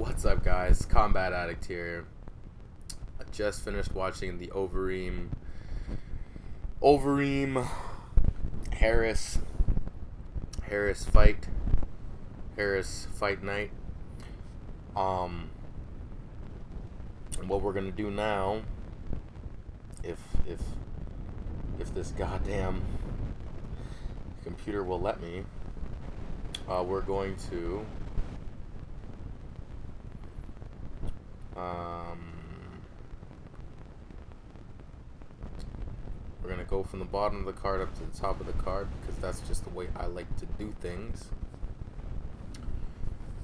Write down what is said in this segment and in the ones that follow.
What's up, guys? Combat Addict here. I just finished watching the Overeem Harris fight night. And what we're gonna do now, if this goddamn computer will let me, we're going to we're going to go from the bottom of the card up to the top of the card, because that's just the way I like to do things.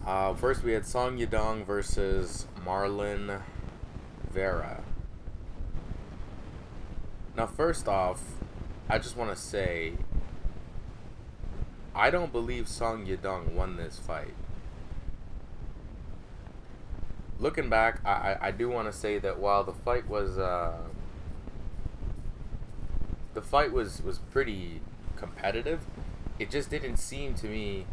First we had Song Yadong versus Marlon Vera. Now, first off, I just want to say, I don't believe Song Yadong won this fight. Looking back, I do want to say that while the fight was pretty competitive, it just didn't seem to me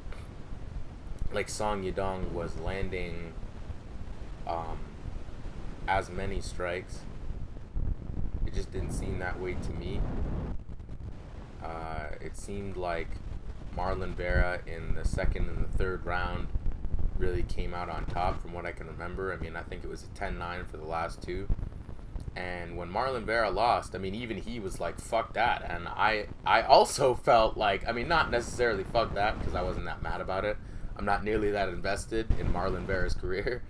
like Song Yadong was landing as many strikes. It just didn't seem that way to me. It seemed like Marlon Vera in the second and the third round really came out on top from what I can remember. I mean, I think it was a 10-9 for the last two. And when Marlon Vera lost, I mean, even he was like, fuck that. And I also felt like, I mean, not necessarily fuck that, because I wasn't that mad about it. I'm not nearly that invested in Marlon Vera's career.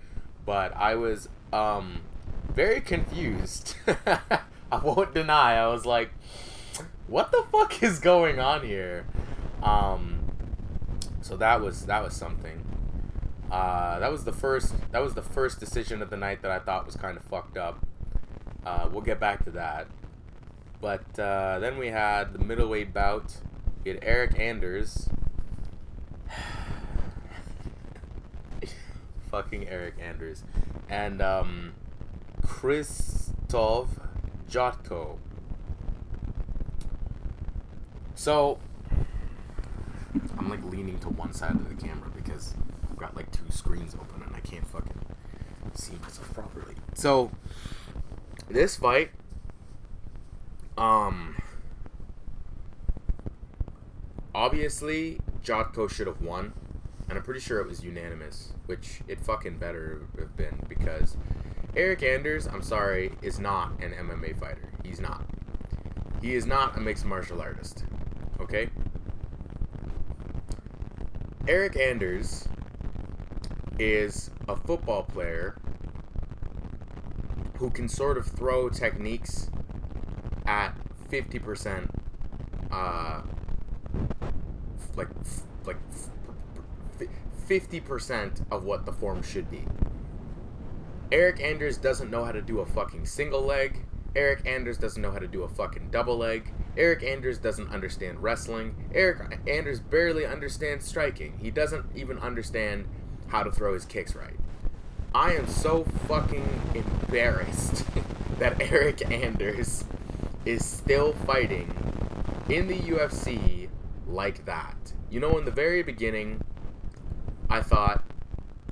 But I was very confused. I won't deny. I was like, what the fuck is going on here? So that was something. That was the first decision of the night that I thought was kind of fucked up. We'll get back to that. But then we had the middleweight bout. We had Eric Anders. Fucking Eric Anders. And Krzysztof Jotko. So, I'm like leaning to one side of the camera because I've got like two screens open and I can't fucking see myself properly. So, this fight, obviously Jotko should have won, and I'm pretty sure it was unanimous, which it fucking better have been, because Eric Anders, I'm sorry, is not an MMA fighter. He's not. He is not a mixed martial artist. Okay? Eric Anders is a football player who can sort of throw techniques at 50%, like 50% of what the form should be. Eric Anders doesn't know how to do a fucking single leg. Eric Anders doesn't know how to do a fucking double leg. Eric Anders doesn't understand wrestling. Eric Anders barely understands striking. He doesn't even understand how to throw his kicks right. I am so fucking embarrassed that Eric Anders is still fighting in the UFC like that. You know, in the very beginning, I thought,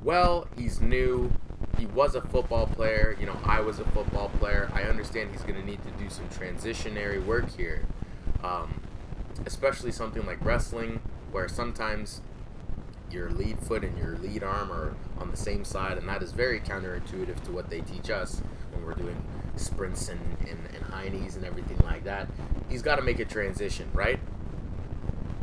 well, he's new. He was a football player. You know, I was a football player. I understand he's going to need to do some transitionary work here. Especially something like wrestling, where sometimes your lead foot and your lead arm are on the same side, and that is very counterintuitive to what they teach us when we're doing sprints and high knees and everything like that. He's got to make a transition, right?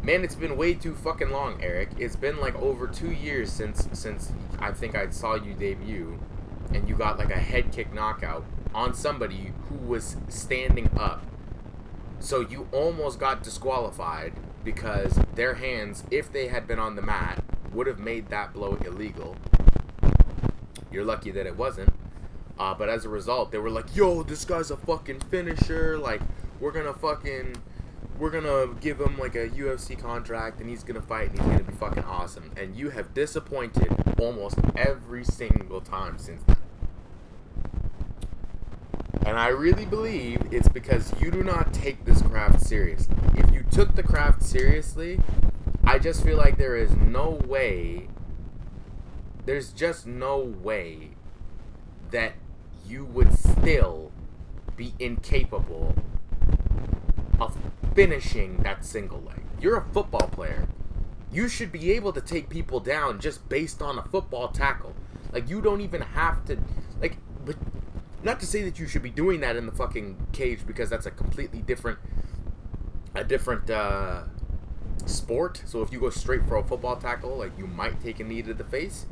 Man, it's been way too fucking long, Eric. It's been like over 2 years since I think I saw you debut, and you got like a head kick knockout on somebody who was standing up. So you almost got disqualified because their hands, if they had been on the mat, would have made that blow illegal. You're lucky that it wasn't. But as a result, they were like, yo, this guy's a fucking finisher. Like, we're gonna give him like a UFC contract, and he's gonna fight, and he's gonna be fucking awesome. And you have disappointed almost every single time since then. And I really believe it's because you do not take this craft seriously. If you took the craft seriously, I just feel like there is no way there's just no way that you would still be incapable of finishing that single leg. You're a football player. You should be able to take people down just based on a football tackle. Like, you don't even have to, like, but not to say that you should be doing that in the fucking cage, because that's a completely different sport. So if you go straight for a football tackle, like, you might take a knee to the face.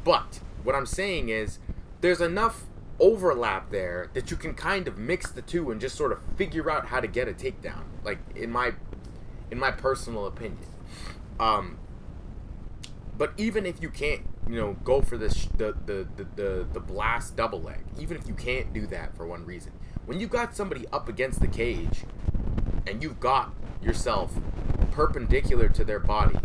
But what I'm saying is, there's enough overlap there that you can kind of mix the two and just sort of figure out how to get a takedown. Like, in my personal opinion. But even if you can't, go for this the blast double leg, even if you can't do that for one reason, when you got somebody up against the cage and you've got yourself perpendicular to their body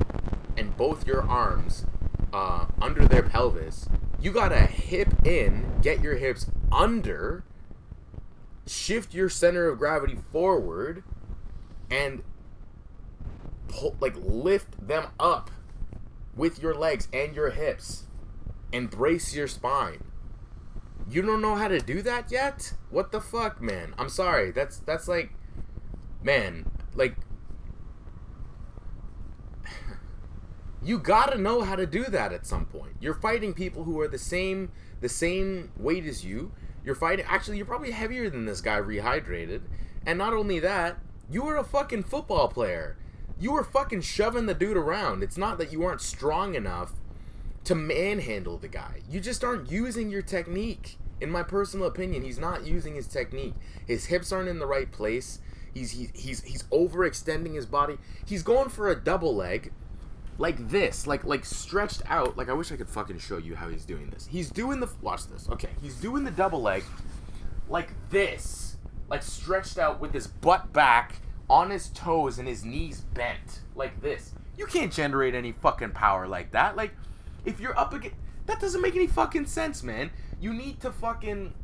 and both your arms under their pelvis, you gotta hip in, get your hips under, shift your center of gravity forward, and lift them up with your legs and your hips and brace your spine. You don't know how to do that yet? What the fuck, man? I'm sorry. That's like, man, like, you gotta know how to do that at some point. You're fighting people who are the same weight as you. You're probably heavier than this guy rehydrated. And not only that, you were a fucking football player. You were fucking shoving the dude around. It's not that you aren't strong enough to manhandle the guy. You just aren't using your technique. In my personal opinion, he's not using his technique. His hips aren't in the right place. He's overextending his body. He's going for a double leg like this, like stretched out. Like, I wish I could fucking show you how he's doing this. Watch this. Okay, he's doing the double leg like this, like stretched out with his butt back, on his toes and his knees bent like this. You can't generate any fucking power like that. Like, if you're up against, that doesn't make any fucking sense, man. You need to fucking,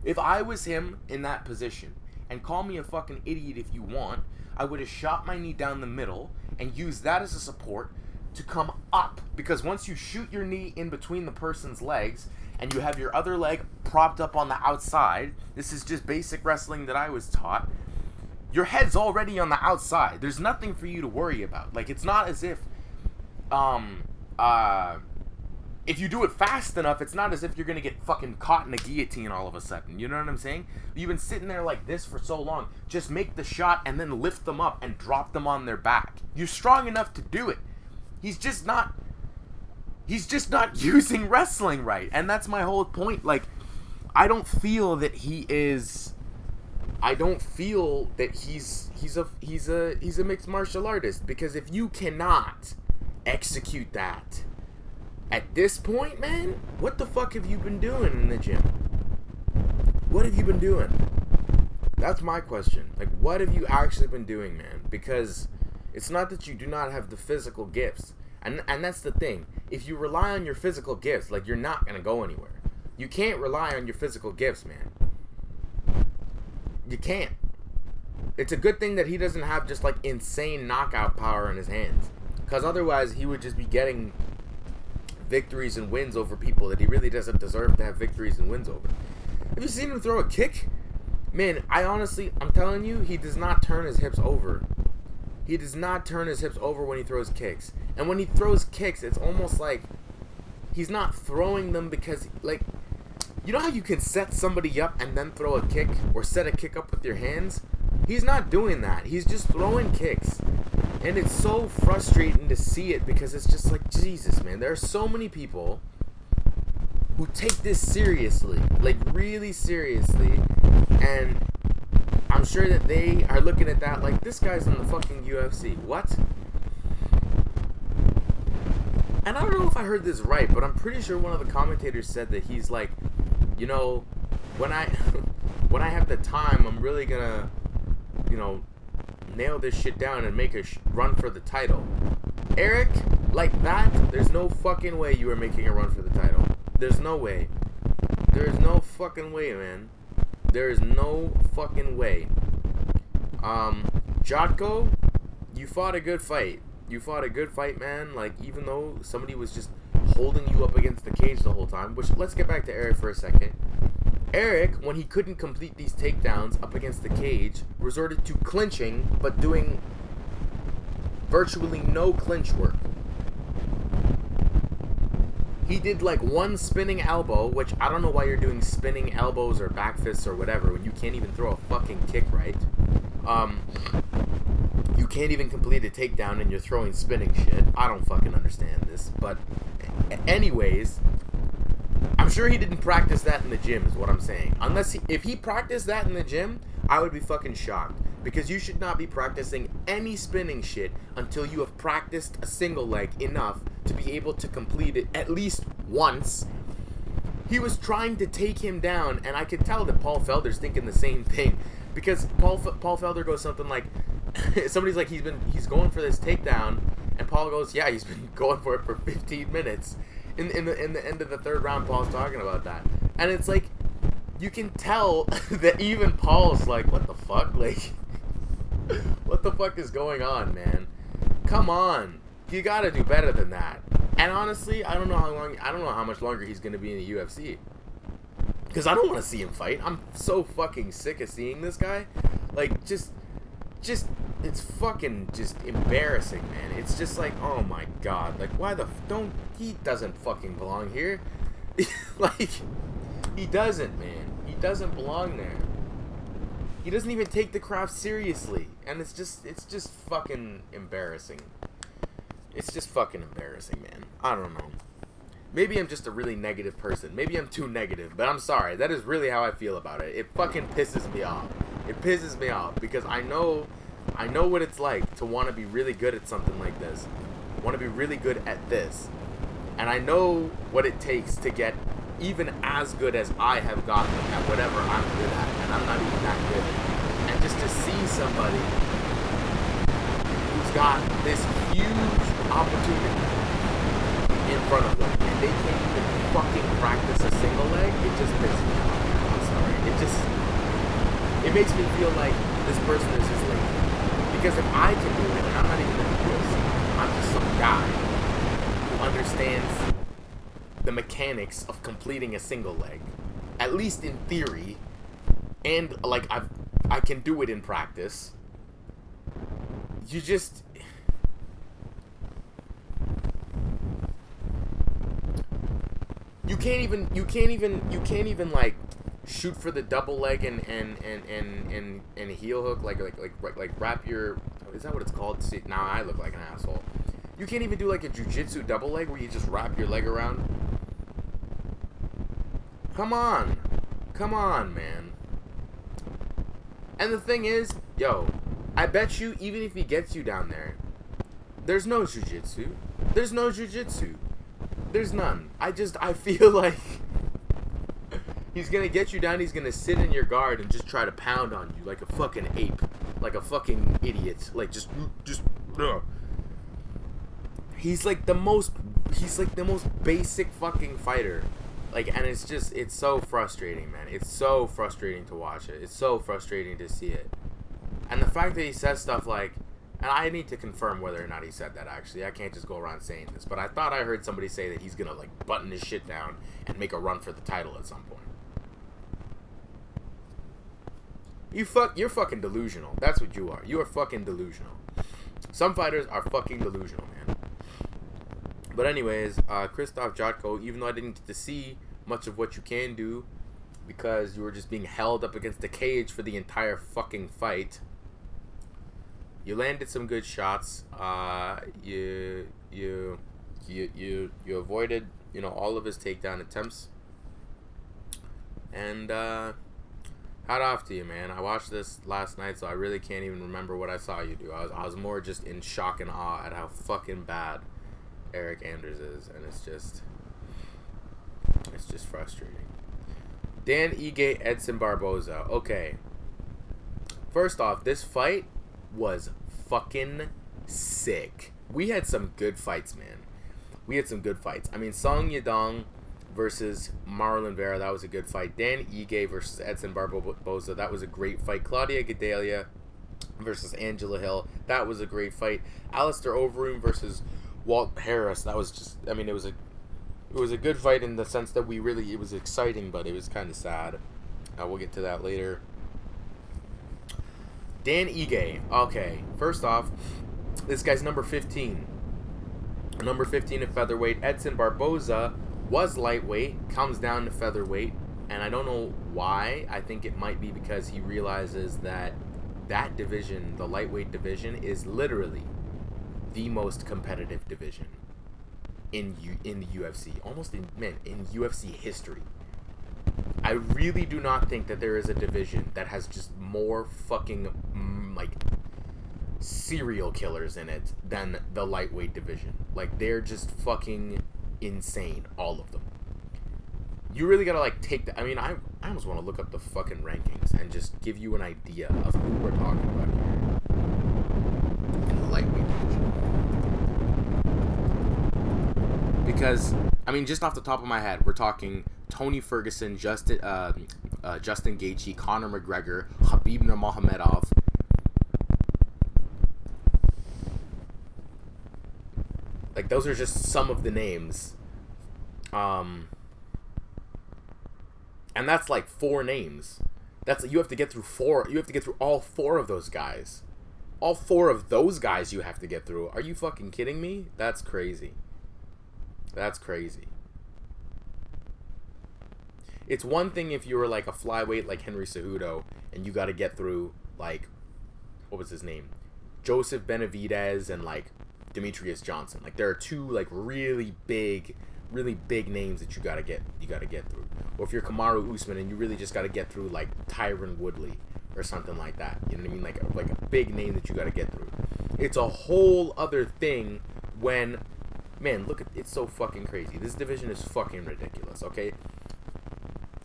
if I was him in that position, and call me a fucking idiot if you want, I would have shot my knee down the middle and used that as a support to come up. Because once you shoot your knee in between the person's legs and you have your other leg propped up on the outside, this is just basic wrestling that I was taught, your head's already on the outside. There's nothing for you to worry about. Like, it's not as if, if you do it fast enough, it's not as if you're gonna get fucking caught in a guillotine all of a sudden. You know what I'm saying? You've been sitting there like this for so long. Just make the shot and then lift them up and drop them on their back. You're strong enough to do it. He's just not using wrestling right. And that's my whole point. Like, I don't feel that he's a mixed martial artist, because if you cannot execute that at this point, man, what the fuck have you been doing in the gym? What have you been doing? That's my question. Like, what have you actually been doing, man? Because it's not that you do not have the physical gifts, and that's the thing. If you rely on your physical gifts, like, you're not gonna go anywhere. You can't rely on your physical gifts, man. You can't. It's a good thing that he doesn't have just like insane knockout power in his hands, because otherwise he would just be getting victories and wins over people that he really doesn't deserve to have victories and wins over. Have you seen him throw a kick? Man, I'm telling you, he does not turn his hips over. He does not turn his hips over when he throws kicks. And when he throws kicks, it's almost like he's not throwing them because, like, you know how you can set somebody up and then throw a kick, or set a kick up with your hands? He's not doing that. He's just throwing kicks. And it's so frustrating to see it, because it's just like, Jesus, man. There are so many people who take this seriously, like really seriously, and I'm sure that they are looking at that like, this guy's in the fucking UFC. What? And I don't know if I heard this right, but I'm pretty sure one of the commentators said that he's like, when I have the time, I'm really gonna, nail this shit down and make a run for the title. Eric, like that, there's no fucking way you are making a run for the title. There's no way. There's no fucking way, man. There is no fucking way. Jotko, you fought a good fight. You fought a good fight, man. Like, even though somebody was just holding you up against the cage the whole time. Which, let's get back to Eric for a second. Eric, when he couldn't complete these takedowns up against the cage, resorted to clinching, but doing virtually no clinch work. He did like one spinning elbow, which I don't know why you're doing spinning elbows or back fists or whatever when you can't even throw a fucking kick right. You can't even complete a takedown and you're throwing spinning shit. I don't fucking understand this. But anyways, I'm sure he didn't practice that in the gym is what I'm saying. If he practiced that in the gym, I would be fucking shocked. Because you should not be practicing any spinning shit until you have practiced a single leg enough to be able to complete it at least once. He was trying to take him down, and I could tell that Paul Felder's thinking the same thing. Because Paul Felder goes something like, somebody's like, he's going for this takedown, and Paul goes, yeah, he's been going for it for 15 minutes. In the end of the third round, Paul's talking about that, and it's like, you can tell that even Paul's like, what the fuck, like, what the fuck is going on, man? Come on, you gotta do better than that. And honestly, I don't know how much longer he's gonna be in the UFC. Because I don't want to see him fight. I'm so fucking sick of seeing this guy. Like, just, it's fucking just embarrassing, man. It's just like, oh my god. Like, he doesn't fucking belong here. Like, he doesn't, man. He doesn't belong there. He doesn't even take the craft seriously. And it's just fucking embarrassing. It's just fucking embarrassing, man. I don't know. Maybe I'm just a really negative person. Maybe I'm too negative, but I'm sorry. That is really how I feel about it. It fucking pisses me off. It pisses me off because I know what it's like to want to be really good at something like this. Want to be really good at this. And I know what it takes to get even as good as I have gotten at whatever I'm good at. And I'm not even that good. And just to see somebody who's got this huge opportunity in front of them, and they can't even fucking practice a single leg, it just pisses me off. I'm sorry. It makes me feel like this person is just lazy. Because if I can do it, and I'm not even in the UFC, I'm just some guy who understands the mechanics of completing a single leg, at least in theory, and like I can do it in practice. You can't even like shoot for the double leg and heel hook like wrap your, is that what it's called? See, now I look like an asshole. You can't even do like a jiu-jitsu double leg where you just wrap your leg around. Come on, man. And the thing is, yo, I bet you even if he gets you down there, there's no jiu-jitsu. There's no jiu-jitsu. There's none. I feel like he's gonna get you down, he's gonna sit in your guard and just try to pound on you like a fucking ape. Like a fucking idiot. Like just He's like the most basic fucking fighter. Like, and it's so frustrating, man. It's so frustrating to watch it. It's so frustrating to see it. And the fact that he says stuff like, and I need to confirm whether or not he said that, actually. I can't just go around saying this. But I thought I heard somebody say that he's going to, like, button his shit down and make a run for the title at some point. You're fucking delusional. That's what you are. You are fucking delusional. Some fighters are fucking delusional, man. But anyways, Krzysztof Jotko, even though I didn't get to see much of what you can do because you were just being held up against the cage for the entire fucking fight, you landed some good shots. You avoided, all of his takedown attempts. And hat off to you, man. I watched this last night, so I really can't even remember what I saw you do. I was more just in shock and awe at how fucking bad Eric Anders is, and it's just frustrating. Dan Ige, Edson Barboza. Okay. First off, this fight was fucking sick. We had some good fights, man. We had some good fights. I mean, Song Yadong versus Marlon Vera, that was a good fight. Dan Ige versus Edson Barboza, that was a great fight. Claudia Gadelha versus Angela Hill. That was a great fight. Alistair Overeem versus Walt Harris. That was just, I mean, it was a good fight in the sense that it was exciting, but it was kind of sad. We'll get to that later. Dan Ige. Okay, first off, this guy's number 15. Number 15 in featherweight. Edson Barboza was lightweight, comes down to featherweight, and I don't know why. I think it might be because he realizes that division, the lightweight division, is literally the most competitive division in the UFC, almost in UFC history. I really do not think that there is a division that has just more fucking like serial killers in it than the lightweight division. Like, they're just fucking insane, all of them. You really gotta like take the, I mean, I almost want to look up the fucking rankings and just give you an idea of who we're talking about here in the lightweight division. Because, I mean, just off the top of my head, we're talking Tony Ferguson, Justin Gaethje, Conor McGregor, Khabib Nurmagomedov. Like, those are just some of the names. And that's like 4 names. You have to get through 4. You have to get through all 4 of those guys. All 4 of those guys you have to get through. Are you fucking kidding me? That's crazy. That's crazy. It's one thing if you were like a flyweight like Henry Cejudo and you got to get through like, what was his name? Joseph Benavidez and like Demetrius Johnson. Like, there are 2 like really big names that you gotta get through. Or if you're Kamaru Usman and you really just gotta get through like Tyron Woodley or something like that. You know what I mean? Like a big name that you gotta get through. It's a whole other thing when, man, look at, it's so fucking crazy. This division is fucking ridiculous. Okay.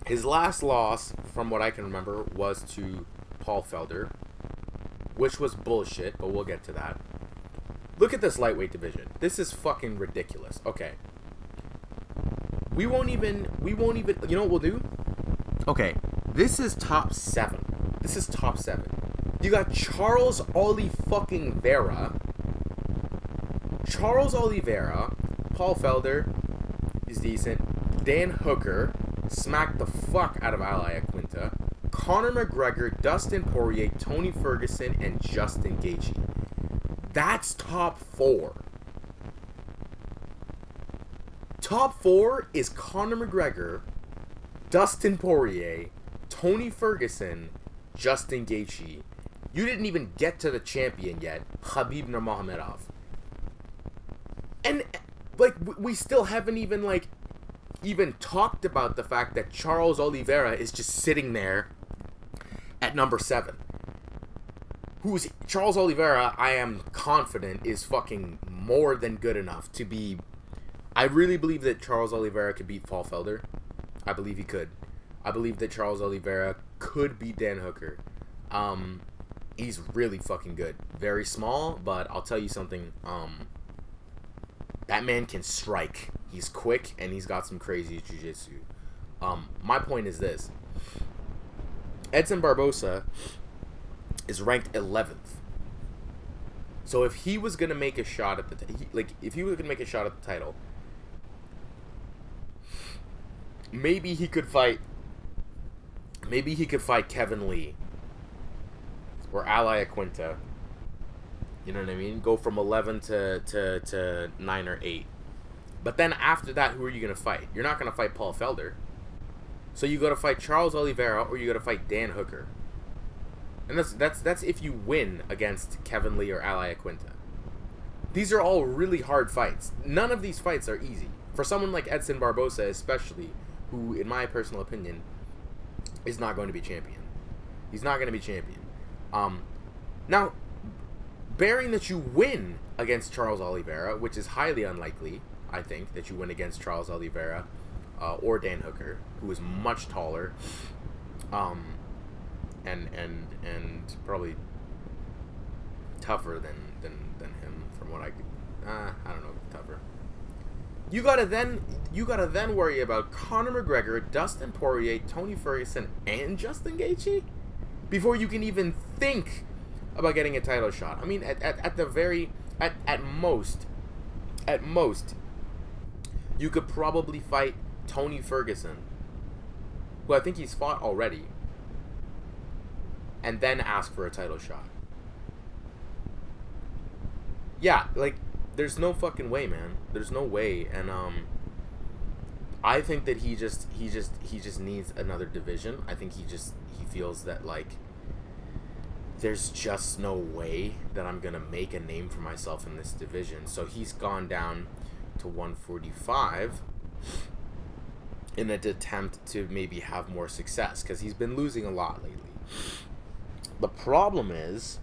His last loss, from what I can remember, was to Paul Felder, which was bullshit, but we'll get to that. Look at this lightweight division. This is fucking ridiculous. Okay. We won't even, you know what we'll do? Okay. This is top 7. You got Charles Oliveira. Paul Felder is decent. Dan Hooker smacked the fuck out of Al Iaquinta. Conor McGregor, Dustin Poirier, Tony Ferguson, and Justin Gaethje. That's top 4. Top 4 is Conor McGregor, Dustin Poirier, Tony Ferguson, Justin Gaethje. You didn't even get to the champion yet, Khabib Nurmagomedov. And like, we still haven't even talked about the fact that Charles Oliveira is just sitting there at number 7. Charles Oliveira, I am confident, is fucking more than good enough to be. I really believe that Charles Oliveira could beat Paul Felder. I believe he could. I believe that Charles Oliveira could beat Dan Hooker. He's really fucking good. Very small, but I'll tell you something. That man can strike. He's quick, and he's got some crazy jiu-jitsu. My point is this. Edson Barboza is ranked 11th. So if he was gonna make a shot at the title, maybe he could fight Kevin Lee or Al Iaquinta. You know what I mean? Go from 11 to 9 or 8. But then after that, who are you gonna fight? You're not gonna fight Paul Felder. So you got to fight Charles Oliveira or you got to fight Dan Hooker. And that's if you win against Kevin Lee or Al Iaquinta. These are all really hard fights. None of these fights are easy. For someone like Edson Barboza especially, who, in my personal opinion, is not going to be champion. He's not going to be champion. Now, bearing that you win against Charles Oliveira, which is highly unlikely, I think, that you win against Charles Oliveira or Dan Hooker, who is much taller, and probably tougher than him, from what I don't know, tougher. You gotta then worry about Conor McGregor, Dustin Poirier, Tony Ferguson, and Justin Gaethje before you can even think about getting a title shot. I mean, at most, you could probably fight Tony Ferguson, who I think he's fought already, and then ask for a title shot. Yeah, like, there's no fucking way, man. There's no way, and I think that he just needs another division. I think he feels that, like, there's just no way that I'm gonna make a name for myself in this division. So he's gone down to 145 in an attempt to maybe have more success, because he's been losing a lot lately. The problem is,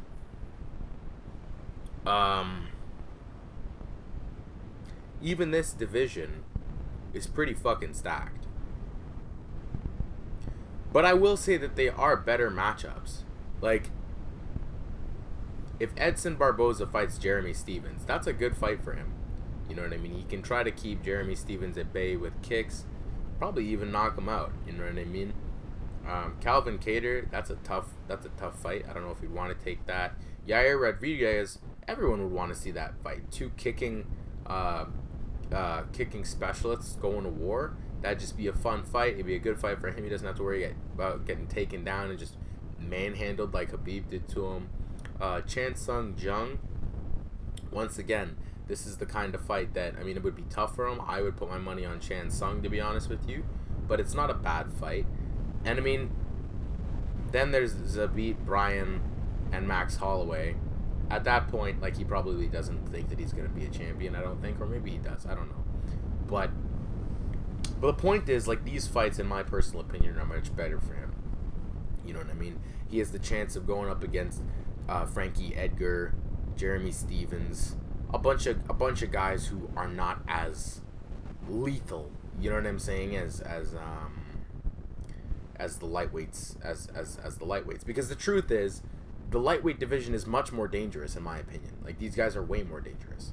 even this division is pretty fucking stacked. But I will say that they are better matchups. Like, if Edson Barboza fights Jeremy Stephens, that's a good fight for him. You know what I mean? He can try to keep Jeremy Stephens at bay with kicks, probably even knock him out. You know what I mean? Calvin Kattar, that's a tough fight. I don't know if he'd want to take that. Yair Rodriguez, everyone would want to see that fight. Two kicking specialists going to war. That'd just be a fun fight. It'd be a good fight for him. He doesn't have to worry about getting taken down and just manhandled like Khabib did to him. Chan Sung Jung, once again, this is the kind of fight that, I mean, it would be tough for him. I would put my money on Chan Sung, to be honest with you, but it's not a bad fight. And I mean, then there's Zabit Bryan and Max Holloway. At that point, like, he probably doesn't think that he's going to be a champion, I don't think, or maybe he does, I don't know. But the point is, like, these fights, in my personal opinion, are much better for him. You know what I mean? He has the chance of going up against Frankie Edgar, Jeremy Stephens, a bunch of guys who are not as lethal. You know what I'm saying? As the lightweights, as the lightweights. Because the truth is, the lightweight division is much more dangerous, in my opinion. Like, these guys are way more dangerous.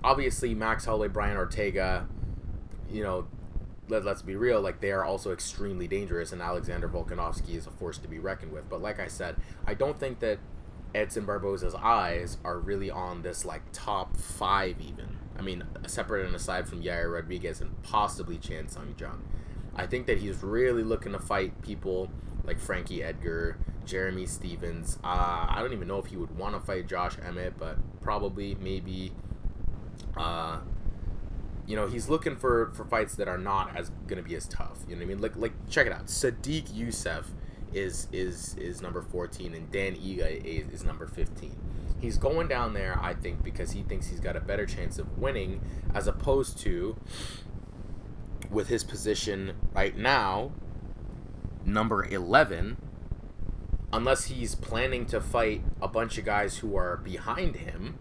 Obviously, Max Holloway, Brian Ortega, you know, let's be real, like, they are also extremely dangerous, and Alexander Volkanovski is a force to be reckoned with. But like I said, I don't think that Edson Barboza's eyes are really on this, like, top 5 even. I mean, separate and aside from Yair Rodriguez and possibly Chan Sung Jung. I think that he's really looking to fight people like Frankie Edgar, Jeremy Stephens. I don't even know if he would want to fight Josh Emmett, but probably, maybe. You know, he's looking for fights that are not as gonna be as tough. You know what I mean? Like check it out. Sadiq Youssef is number 14, and Dan Ige is number 15. He's going down there, I think, because he thinks he's got a better chance of winning, as opposed to, with his position right now, number 11, unless he's planning to fight a bunch of guys who are behind him,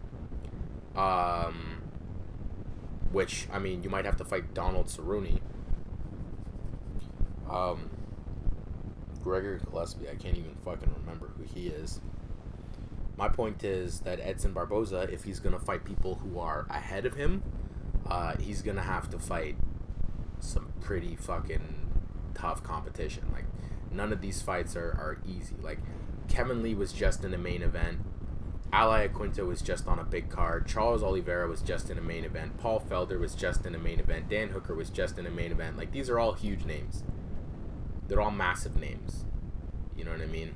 which, I mean, you might have to fight Donald Cerrone, Gregor Gillespie, I can't even fucking remember who he is. My point is that Edson Barboza, if he's going to fight people who are ahead of him, he's going to have to fight some pretty fucking tough competition. Like, none of these fights are easy. Like, Kevin Lee was just in the main event. Ali Aquinta was just on a big card. Charles Oliveira was just in a main event. Paul Felder was just in a main event. Dan Hooker was just in a main event. Like, these are all huge names. They're all massive names. You know what I mean?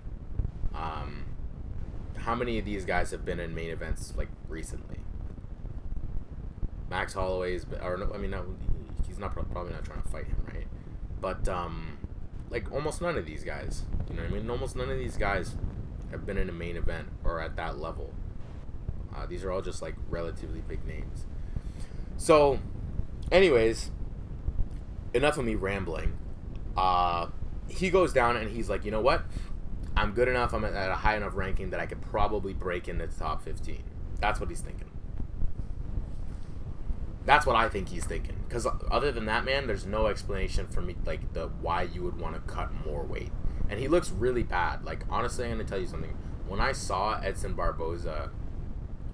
How many of these guys have been in main events, like, recently? Max Holloway's, or no, I mean, no, he's not probably not trying to fight him, right? But like, almost none of these guys. You know what I mean? Almost none of these guys have been in a main event or at that level. These are all just, like, relatively big names. So, anyways, enough of me rambling. He goes down and he's like, you know what? I'm good enough. I'm at a high enough ranking that I could probably break into the top 15. That's what he's thinking. That's what I think he's thinking. Because other than that, man, there's no explanation for me, like, the why you would want to cut more weight. And he looks really bad. Like, honestly, I'm going to tell you something. When I saw Edson Barboza,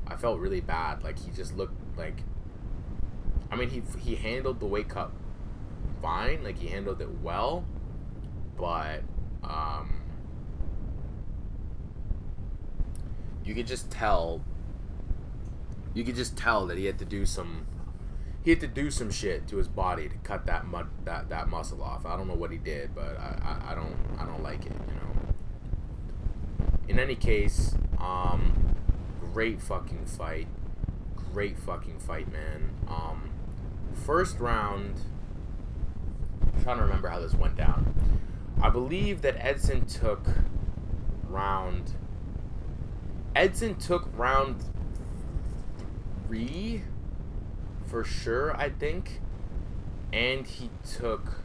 I felt really bad. Like, he just looked like... I mean, he handled the weight cut fine. Like, he handled it well. But, you could just tell that he had to do some shit to his body to cut that muscle off. I don't know what he did, but I don't like it, you know. In any case, great fucking fight, man. First round, I'm trying to remember how this went down. I believe that Edson took round 3 for sure, I think, and he took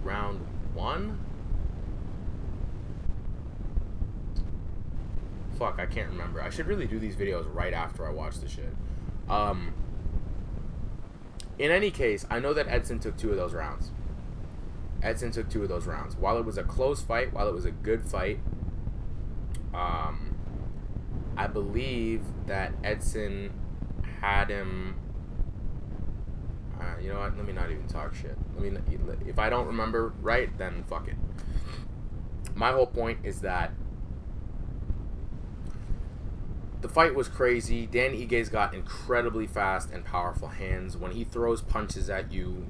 round 1. Fuck, I can't remember. I should really do these videos right after I watch the shit. In any case, I know that Edson took 2 of those rounds. While it was a close fight, while it was a good fight, I believe that Edson had him. You know what? Let me not even talk shit. If I don't remember right, then fuck it. My whole point is that the fight was crazy. Dan Igue's got incredibly fast and powerful hands. When he throws punches at you,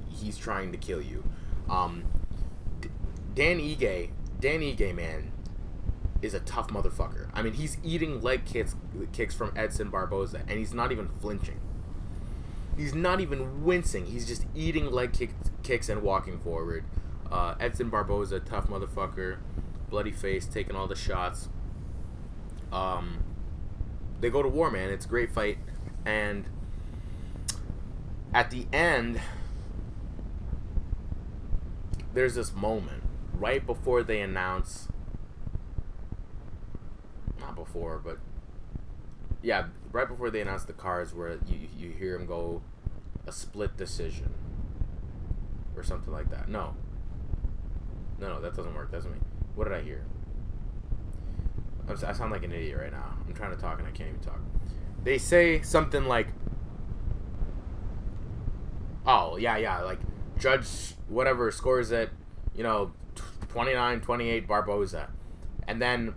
he's trying to kill you. Dan Ige, man, is a tough motherfucker. I mean, he's eating leg kicks from Edson Barboza, and he's not even flinching. He's not even wincing. He's just eating leg kicks and walking forward. Edson Barboza, tough motherfucker, bloody face, taking all the shots. They go to war, man. It's a great fight, and at the end, there's this moment right before they announce. Not before, but yeah, right before they announce the cards, where you hear him go a split decision or something like that. No, that doesn't work. That's me. What did I hear? I sound like an idiot right now. I'm trying to talk and I can't even talk. They say something like, oh, yeah, like, judge whatever scores it, 29-28 Barboza. And then,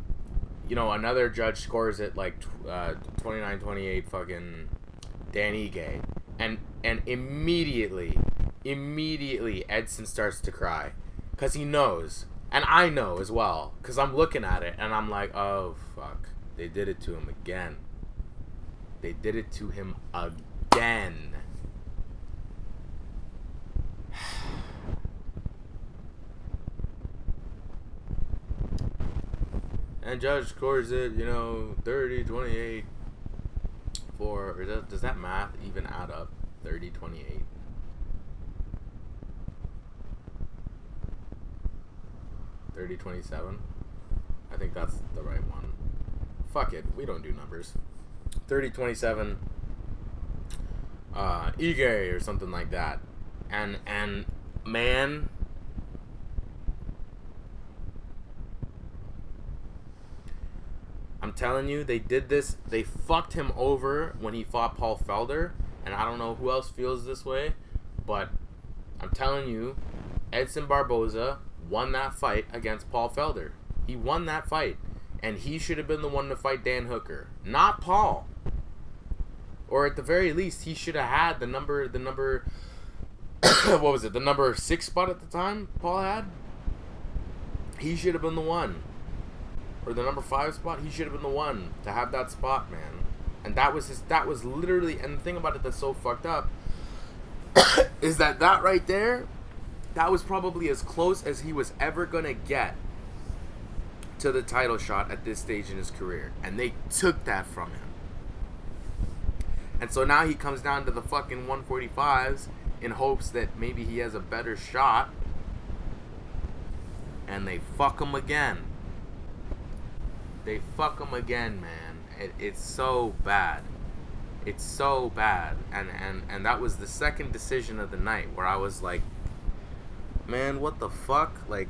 another judge scores it like 29-28 fucking Dan Ige. And immediately Edson starts to cry. Because he knows. And I know as well, because I'm looking at it, and I'm like, oh, fuck. They did it to him again. And judge scores it, 30-28 for... Does that math even add up? 30-28? 30-27? I think that's the right one. Fuck it, we don't do numbers. 30-27 Ige or something like that. And man, I'm telling you, they did this. They fucked him over when he fought Paul Felder, and I don't know who else feels this way, but I'm telling you, Edson Barboza won that fight against Paul Felder. He won that fight, and he should have been the one to fight Dan Hooker, not Paul. Or at the very least, he should have had the number what was it, the number 6 spot at the time Paul had? He should have been the one. Or the number 5 spot, he should have been the one to have that spot, man. And that was literally, and the thing about it that's so fucked up is that right there, that was probably as close as he was ever going to get to the title shot at this stage in his career. And they took that from him. And so now he comes down to the fucking 145s in hopes that maybe he has a better shot. And they fuck him again. They fuck him again, man. It's so bad. It's so bad. And that was the second decision of the night where I was like, man, what the fuck? Like,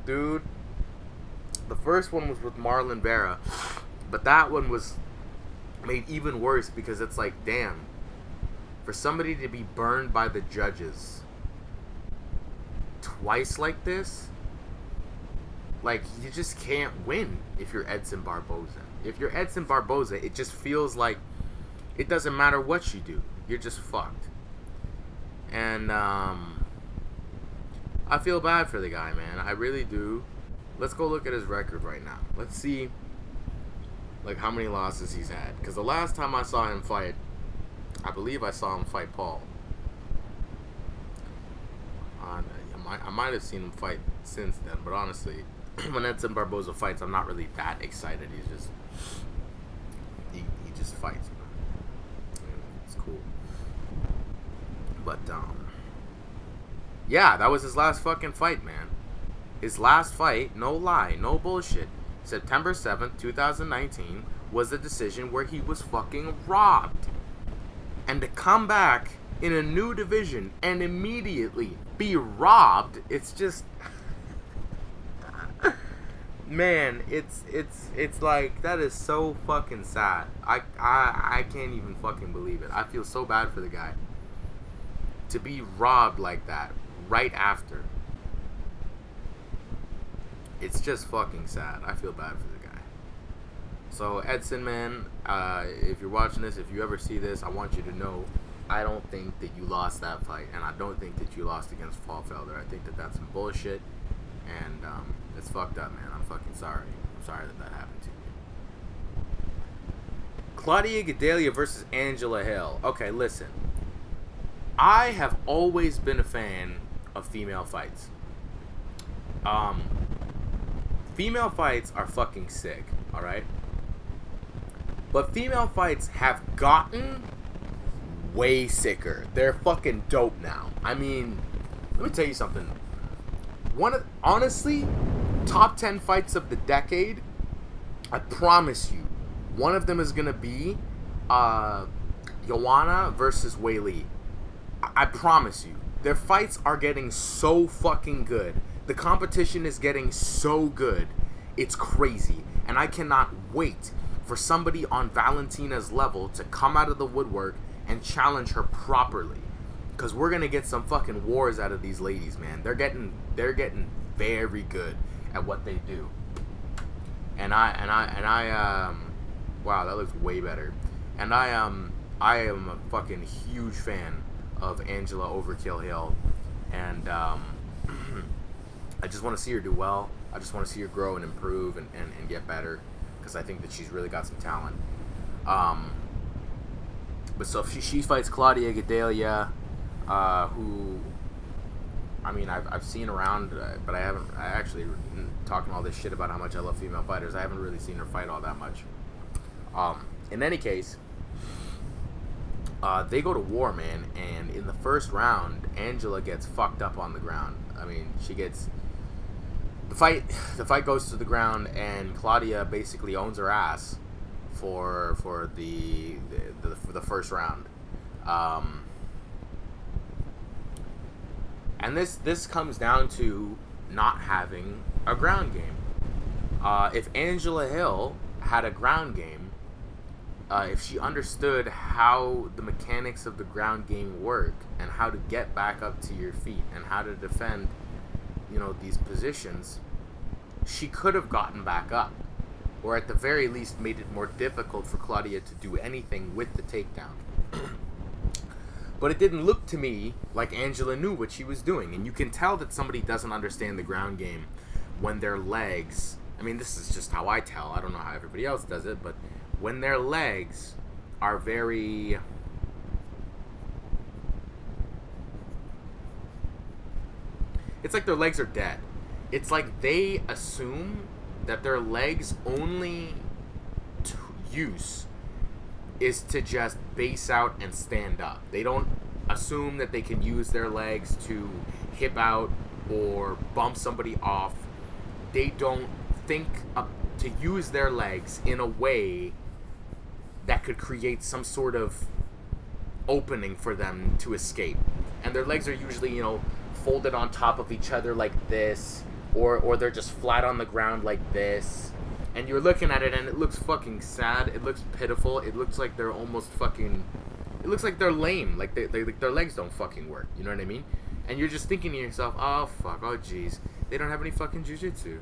dude. The first one was with Marlon Vera. But that one was made even worse because it's like, damn. For somebody to be burned by the judges twice like this, Like, you just can't win if you're Edson Barboza. If you're Edson Barboza, it just feels like it doesn't matter what you do. You're just fucked. And, I feel bad for the guy, man. I really do. Let's go look at his record right now. Let's see, like, how many losses he's had. Because the last time I saw him fight, I believe I saw him fight Paul. I might have seen him fight since then, but honestly, when Edson Barboza fights, I'm not really that excited. He just fights. It's cool. But yeah, that was his last fucking fight, man. His last fight, no lie, no bullshit. September 7th, 2019 was a decision where he was fucking robbed. And to come back in a new division and immediately be robbed, it's just man, it's like, that is so fucking sad. I can't even fucking believe it. I feel so bad for the guy to be robbed like that right after. It's just fucking sad. I feel bad for the guy. So Edson, man, if you're watching this, if you ever see this, I want you to know, I don't think that you lost that fight, and I don't think that you lost against Fallfelder. I think that that's some bullshit, and it's fucked up, man. I'm fucking sorry. I'm sorry that happened to you. Claudia Gadelha versus Angela Hill. Okay, listen. I have always been a fan of female fights. Female fights are fucking sick, alright? But female fights have gotten way sicker. They're fucking dope now. I mean, let me tell you something. Honestly, top 10 fights of the decade, I promise you, one of them is gonna be Joanna versus Weili. I promise you. Their fights are getting so fucking good. The competition is getting so good. It's crazy. And I cannot wait for somebody on Valentina's level to come out of the woodwork and challenge her properly. Because we're going to get some fucking wars out of these ladies, man. They're getting very good at what they do. And I wow, that looks way better. And I am a fucking huge fan of Angela Overkill Hill. And I just want to see her do well. I just want to see her grow and improve and get better, because I think that she's really got some talent. But so if she fights Claudia Gadelha, who, I mean, I've seen around, but I actually, talking all this shit about how much I love female fighters, I haven't really seen her fight all that much. In any case, they go to war, man, and in the first round, Angela gets fucked up on the ground. I mean, she gets... The fight goes to the ground, and Claudia basically owns her ass for the first round. And this comes down to not having a ground game. If Angela Hill had a ground game, if she understood how the mechanics of the ground game work and how to get back up to your feet and how to defend, these positions, she could have gotten back up, or at the very least made it more difficult for Claudia to do anything with the takedown. But it didn't look to me like Angela knew what she was doing, and you can tell that somebody doesn't understand the ground game when their legs, I mean, this is just how I tell, I don't know how everybody else does it, but when their legs are very... It's like their legs are dead. It's like they assume that their legs' only use is to just base out and stand up. They don't assume that they can use their legs to hip out or bump somebody off. They don't think to use their legs in a way that could create some sort of opening for them to escape. And their legs are usually, folded on top of each other like this, or they're just flat on the ground like this, and you're looking at it and it looks fucking sad, it looks pitiful, it looks like they're almost fucking, it looks like they're lame, like their legs don't fucking work, you know what I mean? And you're just thinking to yourself, oh fuck, oh jeez, they don't have any fucking jiu-jitsu.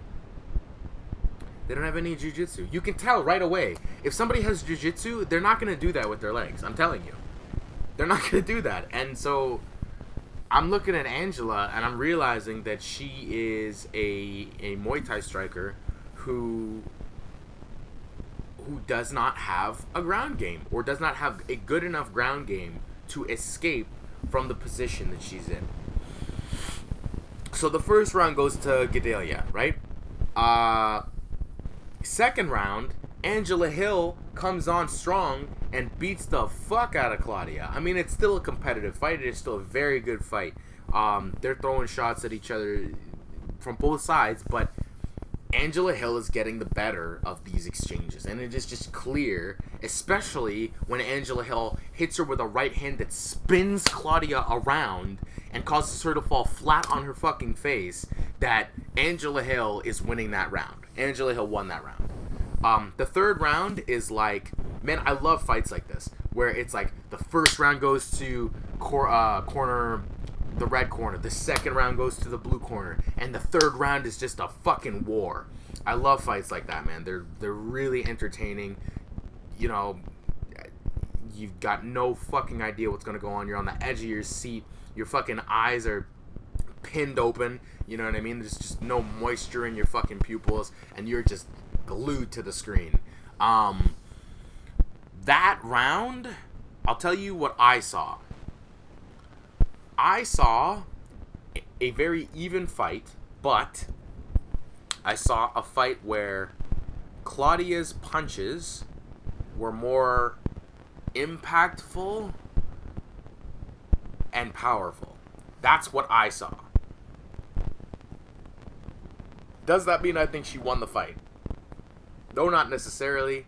They don't have any jiu-jitsu. You can tell right away. If somebody has jiu-jitsu, they're not going to do that with their legs. I'm telling you. They're not going to do that. And so I'm looking at Angela, and I'm realizing that she is a Muay Thai striker who does not have a ground game, or does not have a good enough ground game to escape from the position that she's in. So the first round goes to Gedalia, right? Second round, Angela Hill comes on strong and beats the fuck out of Claudia. I mean, it's still a competitive fight. It is still a very good fight. They're throwing shots at each other from both sides, but Angela Hill is getting the better of these exchanges. And it is just clear, especially when Angela Hill hits her with a right hand that spins Claudia around and causes her to fall flat on her fucking face, that Angela Hill is winning that round. Angela Hill won that round. The third round is like, man, I love fights like this, where it's like the first round goes to corner, the red corner, the second round goes to the blue corner, and the third round is just a fucking war. I love fights like that, man. They're really entertaining. You know, you've got no fucking idea what's gonna go on. You're on the edge of your seat. Your fucking eyes are pinned open. You know what I mean? There's just no moisture in your fucking pupils, and you're just glued to the screen. That round, I'll tell you what I saw. I saw a very even fight, but I saw a fight where Claudia's punches were more impactful and powerful. That's what I saw. Does that mean I think she won the fight? No, not necessarily.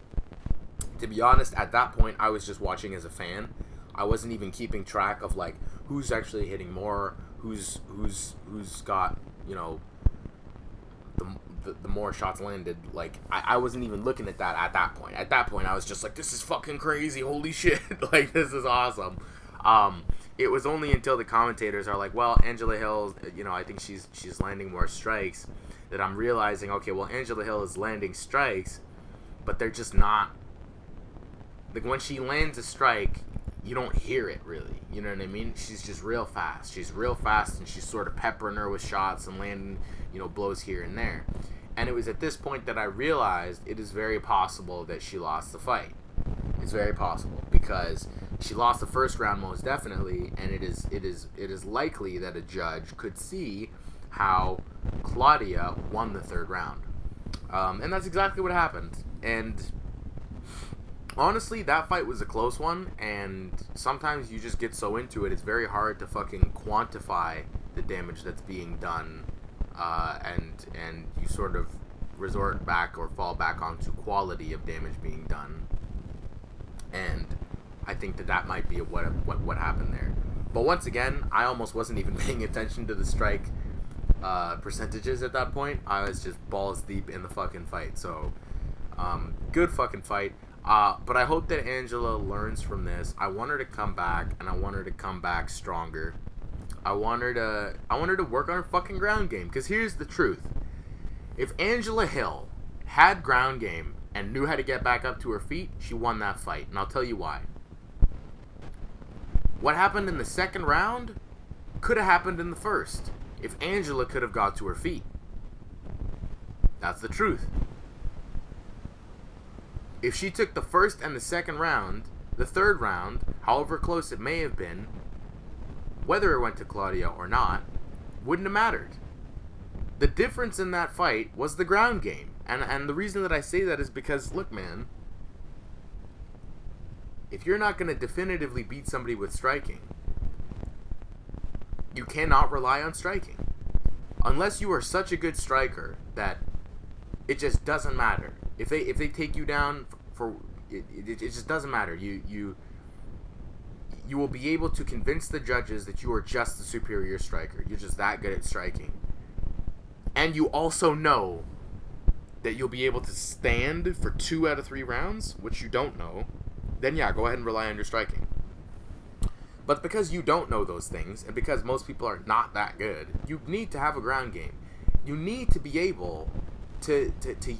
To be honest, at that point, I was just watching as a fan. I wasn't even keeping track of like who's actually hitting more, who's got, you know, the more shots landed. Like I wasn't even looking at that at that point. At that point, I was just like, this is fucking crazy. Holy shit! Like, this is awesome. It was only until the commentators are like, well, Angela Hill, you know, I think she's landing more strikes, that I'm realizing, okay, well, Angela Hill is landing strikes, but they're just not, like, when she lands a strike, you don't hear it really, you know what I mean? She's just real fast. She's real fast, and she's sort of peppering her with shots and landing, you know, blows here and there. And it was at this point that I realized it is very possible that she lost the fight. It's very possible, because she lost the first round most definitely, and it is likely that a judge could see how Claudia won the third round. And that's exactly what happened. And honestly, that fight was a close one, and sometimes you just get so into it, it's very hard to fucking quantify the damage that's being done, and you sort of resort back or fall back onto quality of damage being done. And I think that might be what happened there. But once again, I almost wasn't even paying attention to the strike percentages at that point. I was just balls deep in the fucking fight. So, good fucking fight. But I hope that Angela learns from this. I want her to come back, and I want her to come back stronger. I want her to work on her fucking ground game. Because here's the truth. If Angela Hill had ground game and knew how to get back up to her feet, she won that fight. And I'll tell you why. What happened in the second round could have happened in the first, if Angela could have got to her feet. That's the truth. If she took the first and the second round, the third round, however close it may have been, whether it went to Claudia or not, wouldn't have mattered. The difference in that fight was the ground game. And the reason that I say that is because, look, man, if you're not going to definitively beat somebody with striking, you cannot rely on striking. Unless you are such a good striker that it just doesn't matter. If they take you down for it just doesn't matter. You will be able to convince the judges that you are just the superior striker. You're just that good at striking. And you also know that you'll be able to stand for 2 out of 3 rounds, which you don't know, then yeah, go ahead and rely on your striking. But because you don't know those things, and because most people are not that good, you need to have a ground game. You need to be able to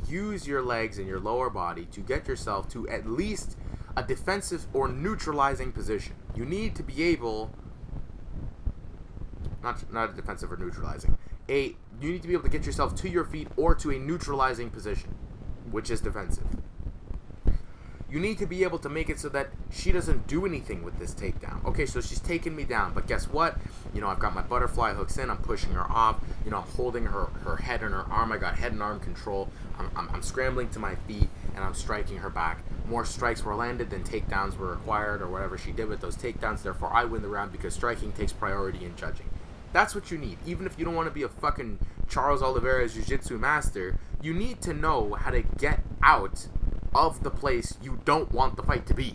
use your legs and your lower body to get yourself to at least a defensive or neutralizing position. You need to be able, not a defensive or neutralizing, you need to be able to get yourself to your feet or to a neutralizing position, which is defensive. You need to be able to make it so that she doesn't do anything with this takedown. Okay, so she's taking me down, but guess what? I've got my butterfly hooks in. I'm pushing her off. I'm holding her head and her arm. I got head and arm control. I'm scrambling to my feet, and I'm striking her back. More strikes were landed than takedowns were required, or whatever she did with those takedowns. Therefore, I win the round because striking takes priority in judging. That's what you need. Even if you don't want to be a fucking Charles Oliveira's jiu-jitsu master, you need to know how to get out of the place you don't want the fight to be.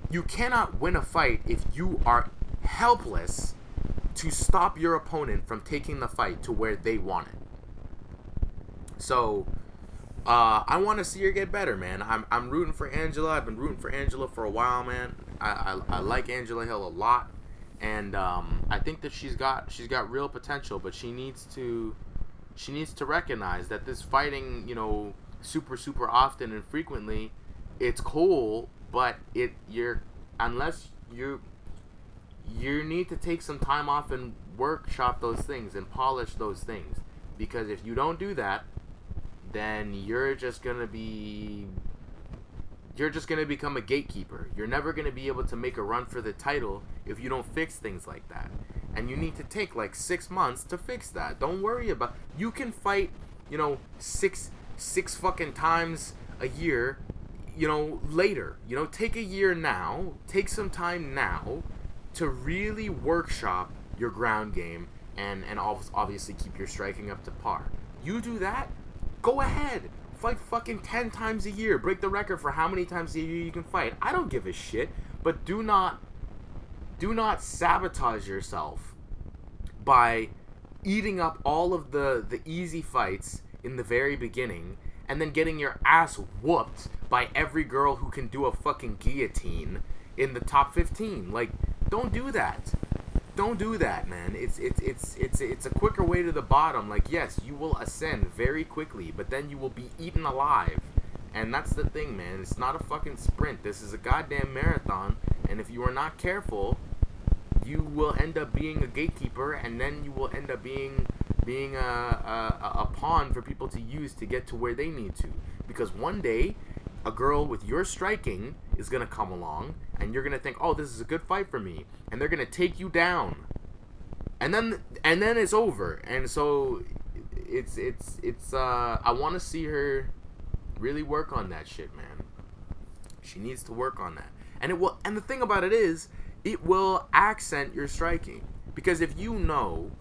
You cannot win a fight if you are helpless to stop your opponent from taking the fight to where they want it. So, I want to see her get better, man. I'm rooting for Angela. I've been rooting for Angela for a while, man. I like Angela Hill a lot, and I think that she's got real potential, but she needs to recognize that this fighting, super often and frequently, it's cool, but unless you need to take some time off and workshop those things and polish those things, because if you don't do that, then you're just gonna become a gatekeeper. You're never gonna be able to make a run for the title if you don't fix things like that, and you need to take like 6 months to fix that. Don't worry about, you can fight six fucking times a year, later. Take a year now, take some time now to really workshop your ground game and obviously keep your striking up to par. You do that, go ahead, fight fucking 10 times a year, break the record for how many times a year you can fight. I don't give a shit, but do not sabotage yourself by eating up all of the easy fights in the very beginning, and then getting your ass whooped by every girl who can do a fucking guillotine in the top 15. Like, don't do that. Don't do that, man. It's a quicker way to the bottom. Like, yes, you will ascend very quickly, but then you will be eaten alive. And that's the thing, man. It's not a fucking sprint. This is a goddamn marathon, and if you are not careful, you will end up being a gatekeeper, and then you will end up being a pawn for people to use to get to where they need to. Because one day, a girl with your striking is going to come along, and you're going to think, oh, this is a good fight for me, and they're going to take you down. And then it's over. And so it's I want to see her really work on that shit, man. She needs to work on that. And the thing about it is, it will accent your striking. Because if you know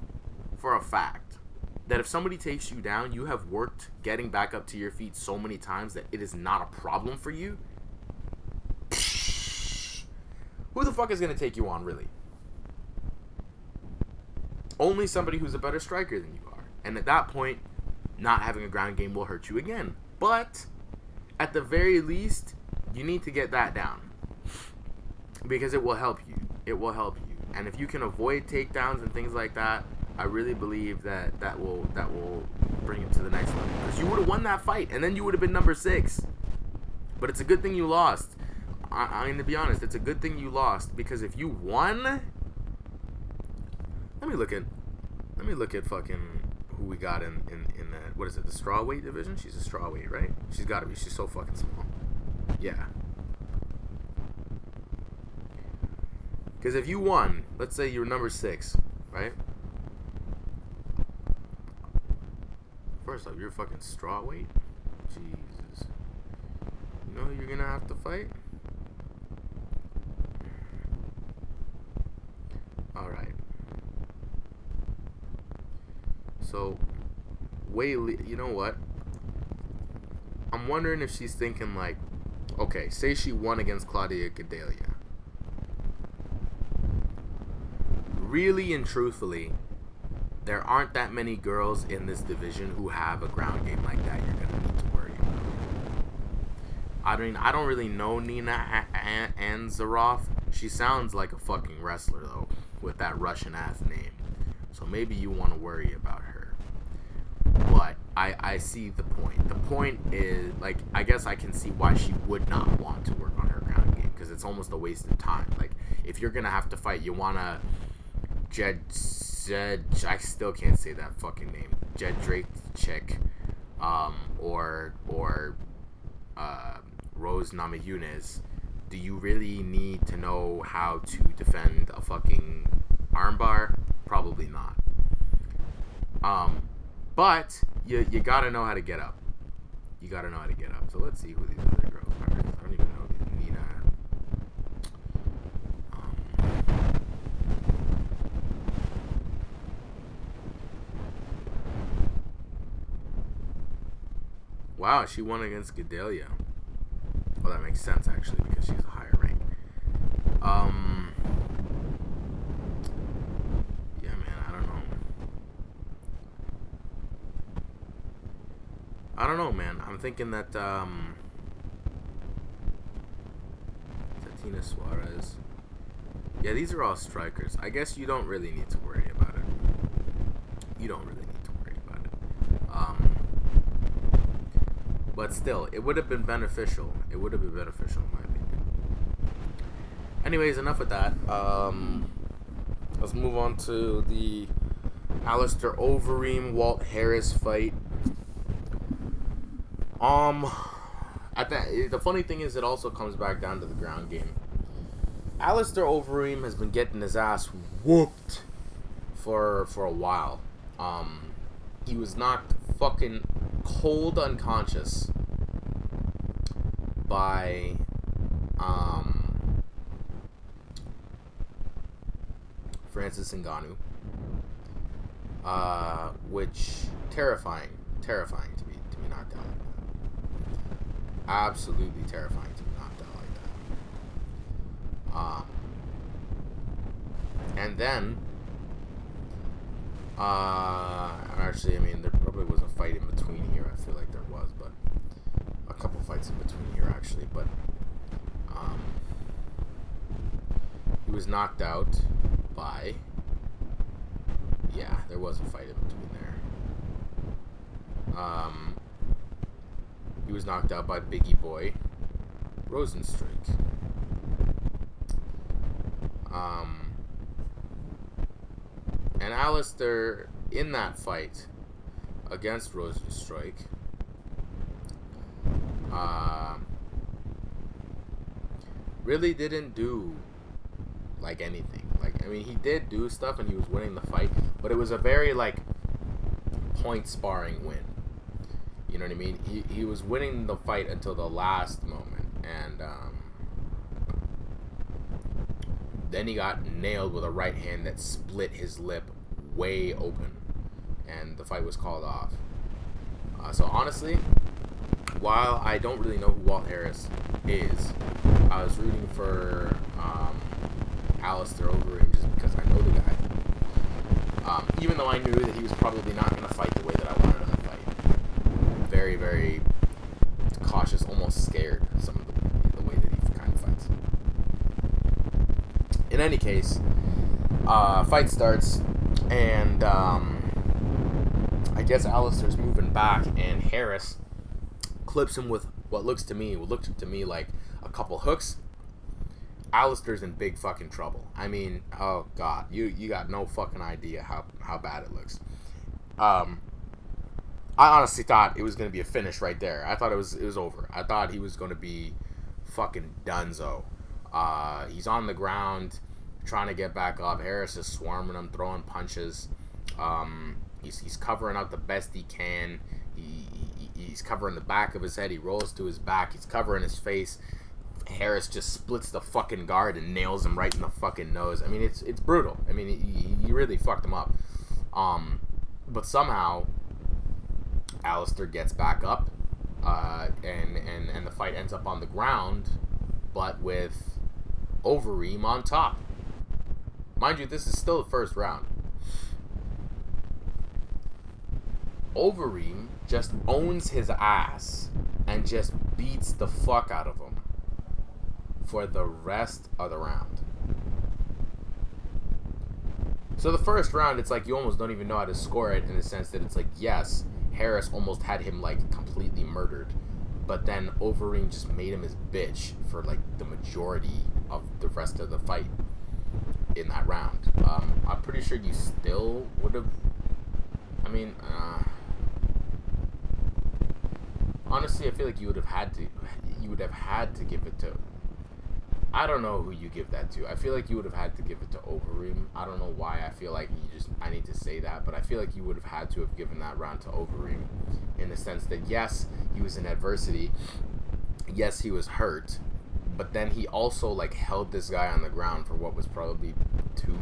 for a fact that if somebody takes you down, you have worked getting back up to your feet so many times that it is not a problem for you, who the fuck is going to take you on, really? Only somebody who's a better striker than you are. And at that point, not having a ground game will hurt you again. But at the very least, you need to get that down, because it will help you. It will help you. And if you can avoid takedowns and things like that, I really believe that will bring it to the next level. Because you would have won that fight, and then you would have been number 6. But it's a good thing you lost. I'm going to be honest. It's a good thing you lost, because if you won, let me look at fucking who we got in that. What is it? The strawweight division? She's a strawweight, right? She's got to be. She's so fucking small. Yeah. Because if you won, let's say you're number 6, right? First off, you're fucking strawweight? Jesus. You know who you're gonna have to fight? Alright. So, you know what? I'm wondering if she's thinking like, okay, say she won against Claudia Gadelha. Really and truthfully, there aren't that many girls in this division who have a ground game like that you're gonna need to worry about. I don't really know Nina Ansaroff. She sounds like a fucking wrestler though, with that Russian ass name. So maybe you want to worry about her. But I see the point. The point is, like, I guess I can see why she would not want to work on her ground game, because it's almost a waste of time. Like, if you're gonna have to fight, you wanna Jed, I still can't say that fucking name. Jed Drake chick, or Rose Namajunas. Do you really need to know how to defend a fucking armbar? Probably not. But you gotta know how to get up. You gotta know how to get up. So let's see who these other girls are. I don't even know Nina. Wow, she won against Gedalia. Well, that makes sense actually, because she's a higher rank. Yeah, man, I don't know, man. I'm thinking that Tatina Suarez. Yeah, these are all strikers. I guess you don't really need to worry about it. You don't really need to worry about it. But still, it would have been beneficial. It would have been beneficial in my opinion. Anyways, enough of that. Let's move on to the Alistair Overeem Walt Harris fight. The funny thing is, it also comes back down to the ground game. Alistair Overeem has been getting his ass whooped for a while. He was knocked fucking cold unconscious by Francis Ngannou, which terrifying to be knocked out like that. Absolutely terrifying to be knocked out like that. And then actually, I mean, there probably was a fight in between here. I feel like there was, but a couple fights in between here actually. But he was knocked out by. Yeah, there was a fight in between there. He was knocked out by Biggie Boy Rosenstruik. And Alistair, in that fight against Rosenstruik, really didn't do like anything. Like, I mean, he did do stuff and he was winning the fight, but it was a very like point sparring win. You know what I mean? He was winning the fight until the last moment, and then he got nailed with a right hand that split his lip way open, and the fight was called off. So honestly, while I don't really know who Walt Harris is, I was rooting for Alistair Overeem just because I know the guy. Even though I knew that he was probably not going to fight the way that I wanted him to fight. Very, very cautious, almost scared some of the way that he kind of fights. In any case, fight starts, and I guess Alistair's moving back, and Harris clips him with what looked to me like a couple hooks. Alistair's in big fucking trouble. I mean, oh god, you got no fucking idea how bad it looks. I honestly thought it was gonna be a finish right there. I thought it was over. I thought he was gonna be fucking donezo. He's on the ground trying to get back up. Harris is swarming him, throwing punches. He's covering out the best he can. He's covering the back of his head. He rolls to his back. He's covering his face. Harris just splits the fucking guard and nails him right in the fucking nose. I mean, it's brutal. I mean, he really fucked him up. But somehow Alistair gets back up, and the fight ends up on the ground, but with Overeem on top. Mind you, this is still the first round. Overeem just owns his ass and just beats the fuck out of him for the rest of the round. So the first round, it's like you almost don't even know how to score it, in the sense that it's like, yes, Harris almost had him like completely murdered. But then Overeem just made him his bitch for like the majority of the rest of the fight in that round. I'm pretty sure you still would have. I mean, honestly, I feel like you would have had to. You would have had to give it to. I don't know who you give that to. I feel like you would have had to give it to Overeem. I don't know why. I feel like I need to say that, but I feel like you would have had to have given that round to Overeem, in the sense that yes, he was in adversity. Yes, he was hurt, but then he also like held this guy on the ground for what was probably two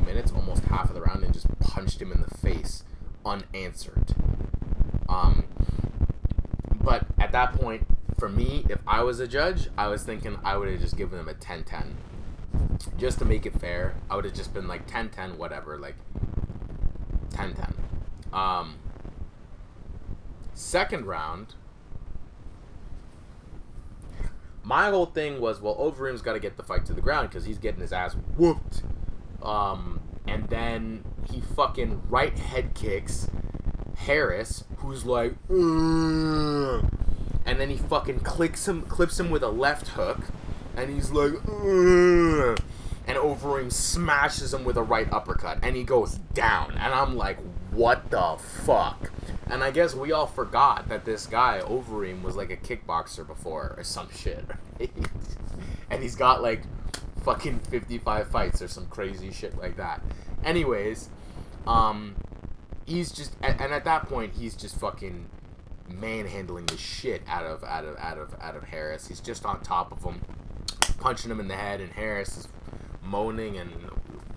minutes, almost half of the round, and just punched him in the face unanswered. But at that point, for me, if I was a judge, I was thinking I would have just given him a 10-10. Just to make it fair, I would have just been like 10-10, whatever, like 10-10. Second round, my whole thing was, well, Overeem's got to get the fight to the ground because he's getting his ass whooped. And then he fucking right head kicks Harris, who's like, ugh. And then he fucking clips him with a left hook, and he's like, ugh. And Overeem smashes him with a right uppercut, and he goes down. And I'm like, what the fuck? And I guess we all forgot that this guy, Overeem, was like a kickboxer before, or some shit. Right? And he's got like fucking 55 fights or some crazy shit like that. Anyways, he's just, and at that point, he's just fucking manhandling the shit out of Harris. He's just on top of him, punching him in the head, and Harris is moaning and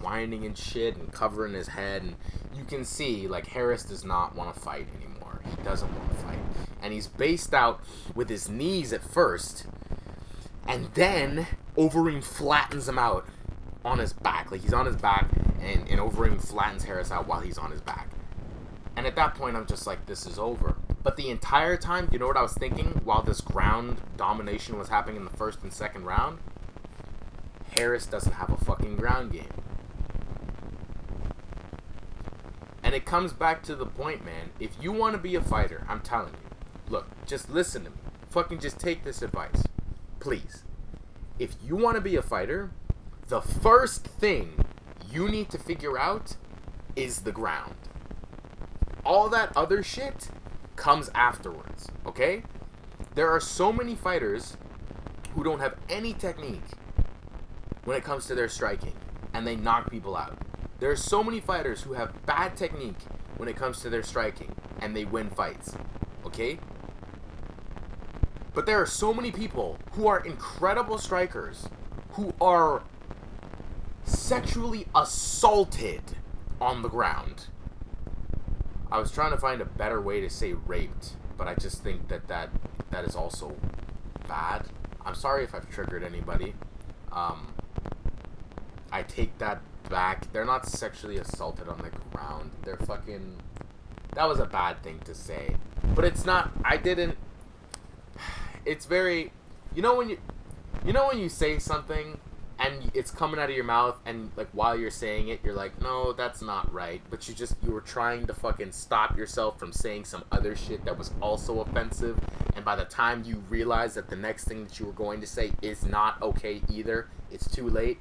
whining and shit and covering his head, and you can see like Harris does not want to fight anymore. He doesn't want to fight, and he's based out with his knees at first, and then Overeem flattens him out on his back. Like he's on his back, and Overeem flattens Harris out while he's on his back. And at that point, I'm just like, this is over. But the entire time, you know what I was thinking while this ground domination was happening in the first and second round? Harris doesn't have a fucking ground game. And it comes back to the point, man. If you want to be a fighter, I'm telling you, look, just listen to me. Fucking just take this advice. Please. If you want to be a fighter, the first thing you need to figure out is the ground. All that other shit comes afterwards, okay? There are so many fighters who don't have any technique when it comes to their striking, and they knock people out. There are so many fighters who have bad technique when it comes to their striking, and they win fights, okay? But there are so many people who are incredible strikers who are sexually assaulted on the ground. I was trying to find a better way to say raped, but I just think that is also bad. I'm sorry if I've triggered anybody. I take that back. They're not sexually assaulted on the ground. They're fucking... That was a bad thing to say. But it's not... I didn't... It's very... You know when you say something and it's coming out of your mouth, and like while you're saying it, you're like, no, that's not right. But you were trying to fucking stop yourself from saying some other shit that was also offensive. And by the time you realize that the next thing that you were going to say is not okay either, it's too late.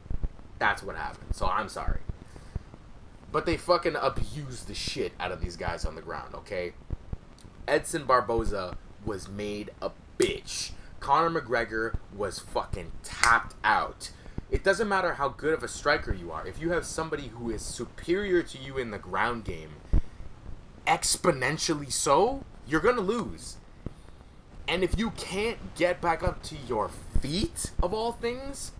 That's what happened. So I'm sorry. But they fucking abused the shit out of these guys on the ground, okay? Edson Barboza was made a bitch. Conor McGregor was fucking tapped out. It doesn't matter how good of a striker you are. If you have somebody who is superior to you in the ground game, exponentially so, you're going to lose. And if you can't get back up to your feet, of all things,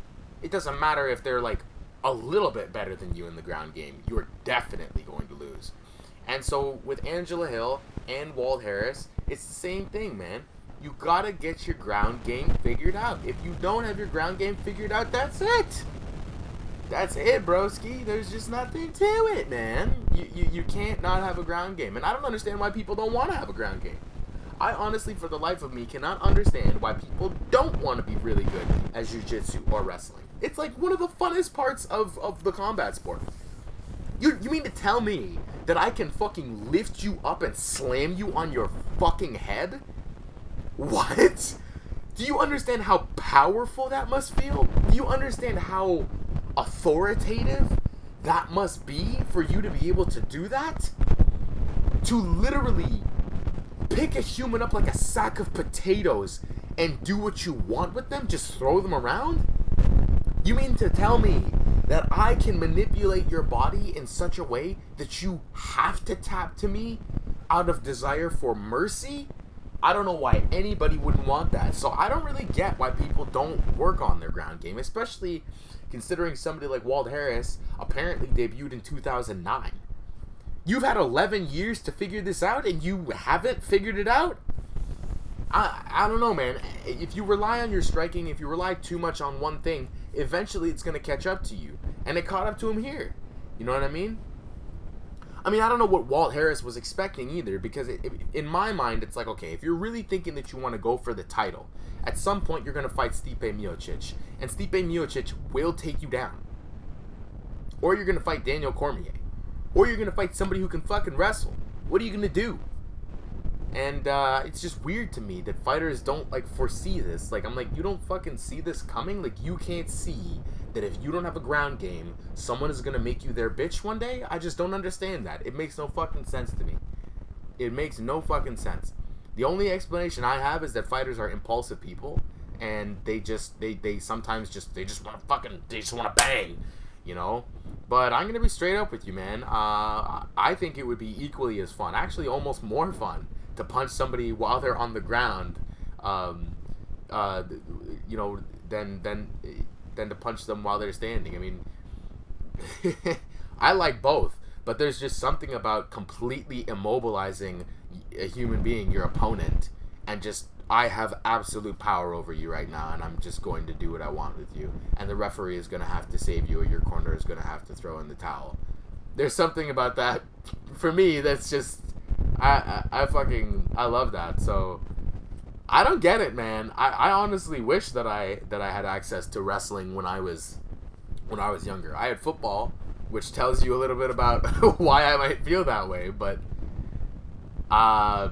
it doesn't matter if they're like a little bit better than you in the ground game. You are definitely going to lose. And so with Angela Hill and Walt Harris, it's the same thing, man. You gotta get your ground game figured out. If you don't have your ground game figured out, that's it. That's it, broski. There's just nothing to it, man. You can't not have a ground game. And I don't understand why people don't want to have a ground game. I honestly, for the life of me, cannot understand why people don't want to be really good at jiu-jitsu or wrestling. It's like one of the funnest parts of the combat sport. You mean to tell me that I can fucking lift you up and slam you on your fucking head? What? Do you understand how powerful that must feel? Do you understand how authoritative that must be for you to be able to do that? To literally pick a human up like a sack of potatoes and do what you want with them? Just throw them around? You mean to tell me that I can manipulate your body in such a way that you have to tap to me out of desire for mercy? I don't know why anybody wouldn't want that. So I don't really get why people don't work on their ground game, especially considering somebody like Walt Harris apparently debuted in 2009. You've had 11 years to figure this out and you haven't figured it out? I don't know, man. If you rely on your striking, if you rely too much on one thing, eventually it's going to catch up to you. And it caught up to him here. You know what I mean? I don't know what Walt Harris was expecting either, because in my mind, it's like, okay, if you're really thinking that you want to go for the title, at some point you're going to fight Stipe Miocic. And Stipe Miocic will take you down. Or you're going to fight Daniel Cormier. Or you're going to fight somebody who can fucking wrestle. What are you going to do? And it's just weird to me that fighters don't foresee this. I'm like, you don't fucking see this coming? You can't see that if you don't have a ground game, someone is gonna make you their bitch one day? I just don't understand that. It makes no fucking sense to me. It makes no fucking sense. The only explanation I have is that fighters are impulsive people, and they sometimes just want to bang, you know. But I'm gonna be straight up with you, man. I think it would be equally as fun, actually almost more fun, to punch somebody while they're on the ground, you know, than to punch them while they're standing. I like both, but there's just something about completely immobilizing a human being, your opponent, and just, I have absolute power over you right now, and I'm just going to do what I want with you, and the referee is going to have to save you, or your corner is going to have to throw in the towel. There's something about that, for me, that's just, I love that. So I don't get it, man. I honestly wish that I had access to wrestling when I was younger. I had football, which tells you a little bit about why I might feel that way, but I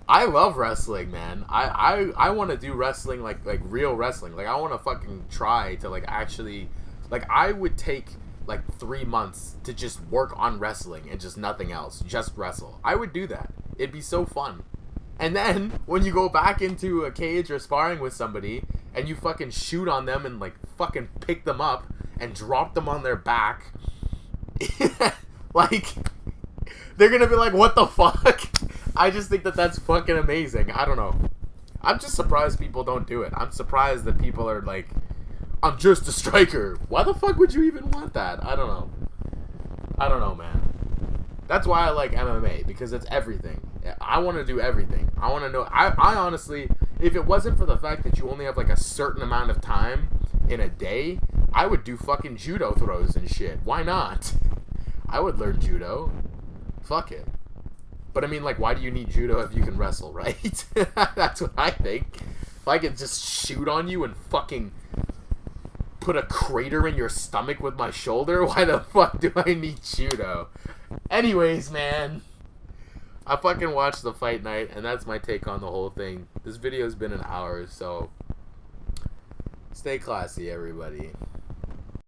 love wrestling, man. I want to do wrestling like real wrestling. I want to fucking try to actually, I would take 3 months to just work on wrestling and just nothing else, just wrestle. I would do that. It'd be so fun. And then when you go back into a cage or sparring with somebody and you fucking shoot on them and fucking pick them up and drop them on their back, they're gonna be like, what the fuck? I just think that that's fucking amazing. I don't know. I'm just surprised people don't do it. I'm surprised that people are like, I'm just a striker. Why the fuck would you even want that? I don't know, man. That's why I like MMA, because it's everything. I want to do everything. I want to know. I honestly, if it wasn't for the fact that you only have a certain amount of time in a day, I would do fucking judo throws and shit. Why not? I would learn judo. Fuck it. But why do you need judo if you can wrestle, right? That's what I think. If I could just shoot on you and fucking put a crater in your stomach with my shoulder, why the fuck do I need judo? Anyways, man, I fucking watched the fight night, and that's my take on the whole thing. This video's been an hour, so stay classy, everybody.